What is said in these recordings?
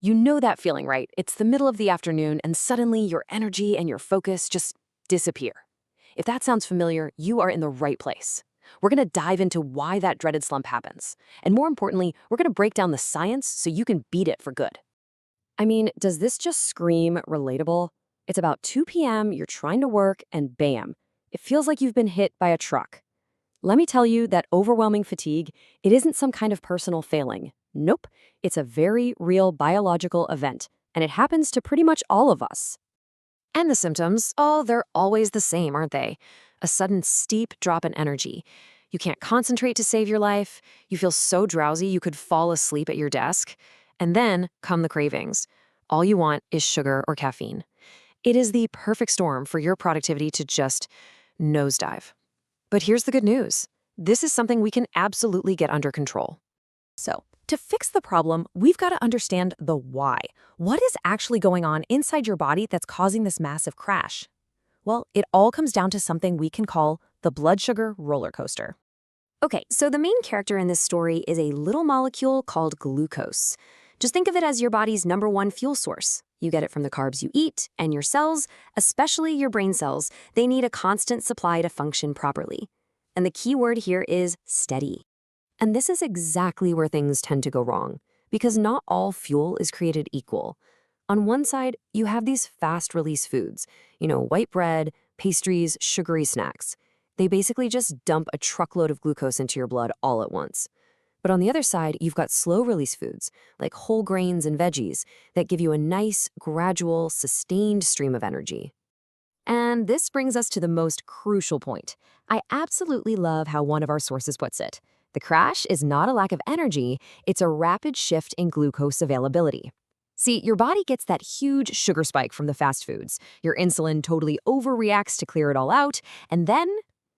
You know that feeling, right? It's the middle of the afternoon and suddenly your energy and your focus just disappear. If that sounds familiar, you are in the right place. We're going to dive into why that dreaded slump happens. And more importantly, we're going to break down the science so you can beat it for good. I mean, does this just scream relatable? It's about 2 p.m., you're trying to work, and bam, it feels like you've been hit by a truck. Let me tell you that overwhelming fatigue, it isn't some kind of personal failing. Nope, it's a very real biological event, and it happens to pretty much all of us. And the symptoms, oh, they're always the same, aren't they? A sudden steep drop in energy. You can't concentrate to save your life. You feel so drowsy you could fall asleep at your desk. And then come the cravings. All you want is sugar or caffeine. It is the perfect storm for your productivity to just nosedive. But here's the good news. This is something we can absolutely get under control. So, to fix the problem, we've got to understand the why. What is actually going on inside your body that's causing this massive crash? Well, it all comes down to something we can call the blood sugar roller coaster. Okay, so the main character in this story is a little molecule called glucose. Just think of it as your body's #1 fuel source. You get it from the carbs you eat, and your cells, especially your brain cells, they need a constant supply to function properly. And the key word here is steady. And this is exactly where things tend to go wrong, because not all fuel is created equal. On one side, you have these fast-release foods, white bread, pastries, sugary snacks. They basically just dump a truckload of glucose into your blood all at once. But on the other side, you've got slow-release foods, like whole grains and veggies, that give you a nice, gradual, sustained stream of energy. And this brings us to the most crucial point. I absolutely love how one of our sources puts it. The crash is not a lack of energy, it's a rapid shift in glucose availability. See, your body gets that huge sugar spike from the fast foods. Your insulin totally overreacts to clear it all out, and then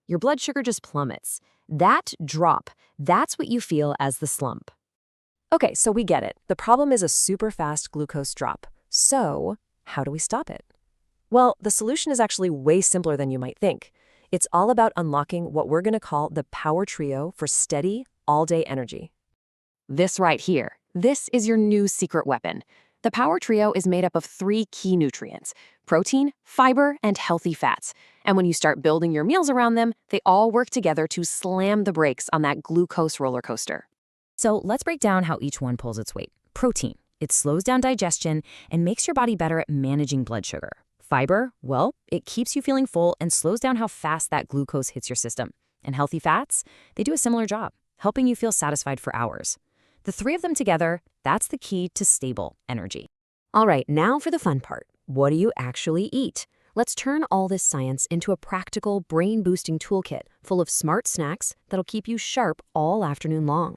your blood sugar just plummets. That drop, that's what you feel as the slump. Okay, so we get it. The problem is a super fast glucose drop. So, how do we stop it? Well, the solution is actually way simpler than you might think. It's all about unlocking what we're going to call the power trio for steady, all-day energy. This right here, this is your new secret weapon. The power trio is made up of 3 key nutrients: protein, fiber, and healthy fats. And when you start building your meals around them, they all work together to slam the brakes on that glucose roller coaster. So let's break down how each one pulls its weight. Protein. It slows down digestion and makes your body better at managing blood sugar. Fiber, well, it keeps you feeling full and slows down how fast that glucose hits your system. And healthy fats, they do a similar job, helping you feel satisfied for hours. The 3 of them together, that's the key to stable energy. All right, now for the fun part. What do you actually eat? Let's turn all this science into a practical, brain-boosting toolkit full of smart snacks that'll keep you sharp all afternoon long.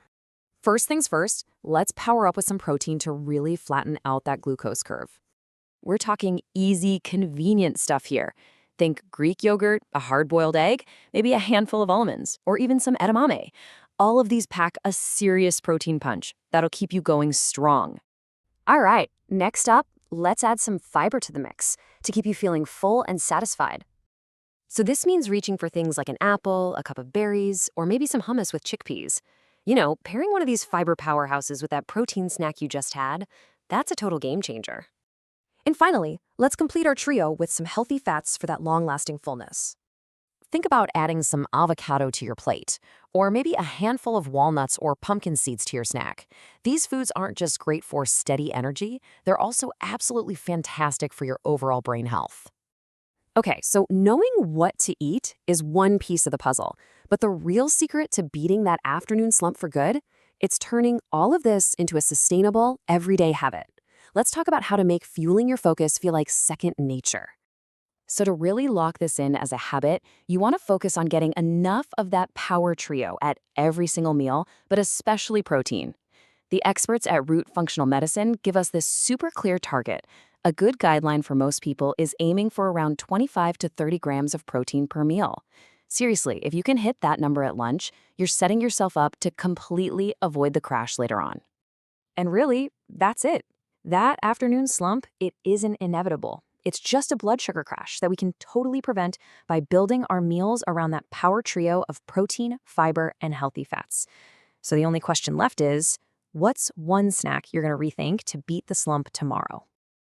First things first, let's power up with some protein to really flatten out that glucose curve. We're talking easy, convenient stuff here. Think Greek yogurt, a hard-boiled egg, maybe a handful of almonds, or even some edamame. All of these pack a serious protein punch that'll keep you going strong. All right, next up, let's add some fiber to the mix to keep you feeling full and satisfied. So this means reaching for things like an apple, a cup of berries, or maybe some hummus with chickpeas. Pairing one of these fiber powerhouses with that protein snack you just had, that's a total game changer. And finally, let's complete our trio with some healthy fats for that long-lasting fullness. Think about adding some avocado to your plate, or maybe a handful of walnuts or pumpkin seeds to your snack. These foods aren't just great for steady energy, they're also absolutely fantastic for your overall brain health. Okay, so knowing what to eat is one piece of the puzzle, but the real secret to beating that afternoon slump for good, it's turning all of this into a sustainable, everyday habit. Let's talk about how to make fueling your focus feel like second nature. So to really lock this in as a habit, you want to focus on getting enough of that power trio at every single meal, but especially protein. The experts at Root Functional Medicine give us this super clear target. A good guideline for most people is aiming for around 25 to 30 grams of protein per meal. Seriously, if you can hit that number at lunch, you're setting yourself up to completely avoid the crash later on. And really, that's it. That afternoon slump, it isn't inevitable. It's just a blood sugar crash that we can totally prevent by building our meals around that power trio of protein, fiber, and healthy fats. So the only question left is, What's one snack you're going to rethink to beat the slump tomorrow?